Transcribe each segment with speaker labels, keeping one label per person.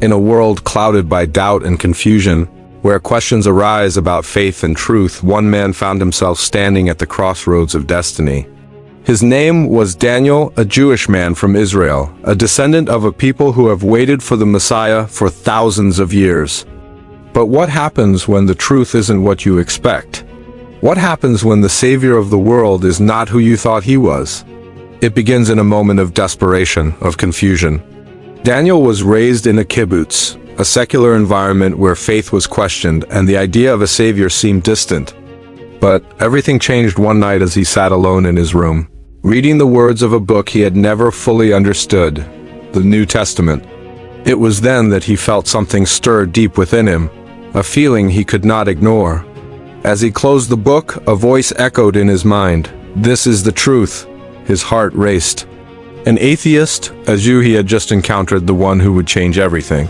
Speaker 1: In a world clouded by doubt and confusion, where questions arise about faith and truth, one man found himself standing at the crossroads of destiny. His name was Daniel, a Jewish man from Israel, a descendant of a people who have waited for the Messiah for thousands of years. But what happens when the truth isn't what you expect? What happens when the Savior of the world is not who you thought he was? It begins in a moment of desperation, of confusion. Daniel was raised in a kibbutz, a secular environment where faith was questioned and the idea of a savior seemed distant. But everything changed one night as he sat alone in his room, reading the words of a book he had never fully understood, the New Testament. It was then that he felt something stir deep within him, a feeling he could not ignore. As he closed the book, a voice echoed in his mind. This is the truth. His heart raced. An atheist, as you, he had just encountered the one who would change everything.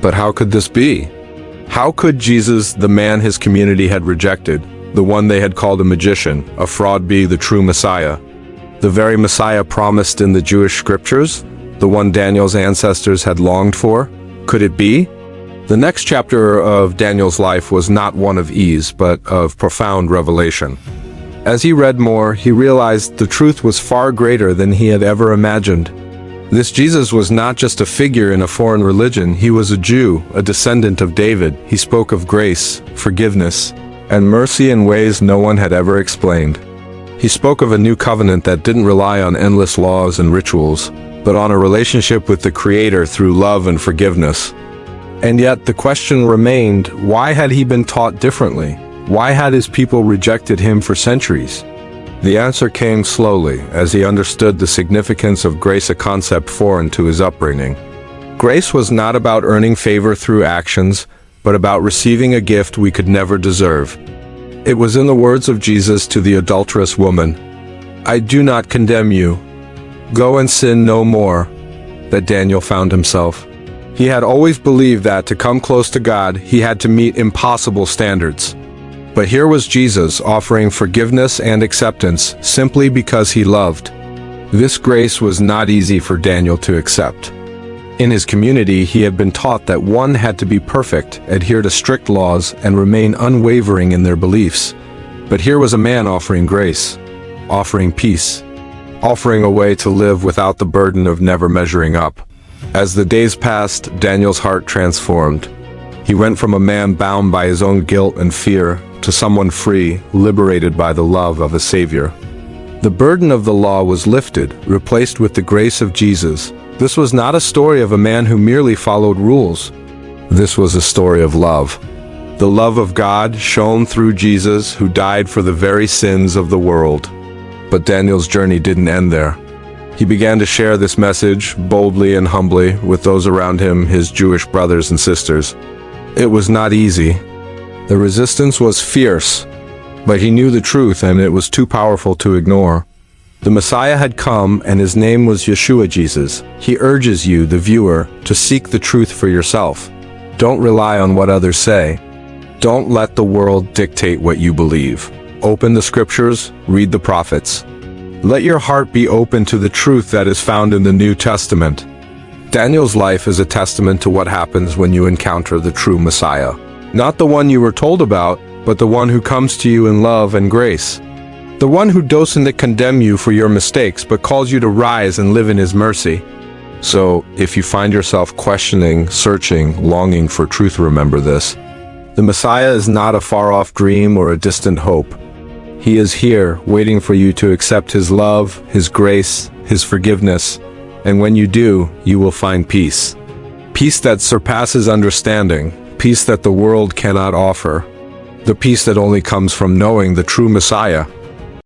Speaker 1: But how could this be? How could Jesus, the man his community had rejected, the one they had called a magician, a fraud, be the true Messiah? The very Messiah promised in the Jewish scriptures, the one Daniel's ancestors had longed for? Could it be? The next chapter of Daniel's life was not one of ease, but of profound revelation. As he read more, he realized the truth was far greater than he had ever imagined. This Jesus was not just a figure in a foreign religion. He was a Jew, a descendant of David. He spoke of grace, forgiveness, and mercy in ways no one had ever explained. He spoke of a new covenant that didn't rely on endless laws and rituals, but on a relationship with the Creator through love and forgiveness. And yet the question remained, why had he been taught differently? Why had his people rejected him for centuries? The answer came slowly as he understood the significance of grace, a concept foreign to his upbringing. Grace was not about earning favor through actions, but about receiving a gift we could never deserve. It was in the words of Jesus to the adulterous woman, "I do not condemn you. Go and sin no more," that Daniel found himself. He had always believed that to come close to God, he had to meet impossible standards. But here was Jesus offering forgiveness and acceptance simply because he loved. This grace was not easy for Daniel to accept. In his community, he had been taught that one had to be perfect, adhere to strict laws, and remain unwavering in their beliefs. But here was a man offering grace, offering peace, offering a way to live without the burden of never measuring up. As the days passed, Daniel's heart transformed. He went from a man bound by his own guilt and fear to someone free, liberated by the love of a Savior. The burden of the law was lifted, replaced with the grace of Jesus. This was not a story of a man who merely followed rules. This was a story of love. The love of God shone through Jesus, who died for the very sins of the world. But Daniel's journey didn't end there. He began to share this message boldly and humbly with those around him, his Jewish brothers and sisters. It was not easy. The resistance was fierce, but he knew the truth and it was too powerful to ignore. The Messiah had come and his name was Yeshua, Jesus. He urges you, the viewer, to seek the truth for yourself. Don't rely on what others say. Don't let the world dictate what you believe. Open the scriptures, read the prophets. Let your heart be open to the truth that is found in the New Testament. Daniel's life is a testament to what happens when you encounter the true Messiah. Not the one you were told about, but the one who comes to you in love and grace. The one who doesn't condemn you for your mistakes, but calls you to rise and live in his mercy. So, if you find yourself questioning, searching, longing for truth, remember this. The Messiah is not a far-off dream or a distant hope. He is here, waiting for you to accept his love, his grace, his forgiveness, and when you do, you will find peace. Peace that surpasses understanding, peace that the world cannot offer, the peace that only comes from knowing the true Messiah.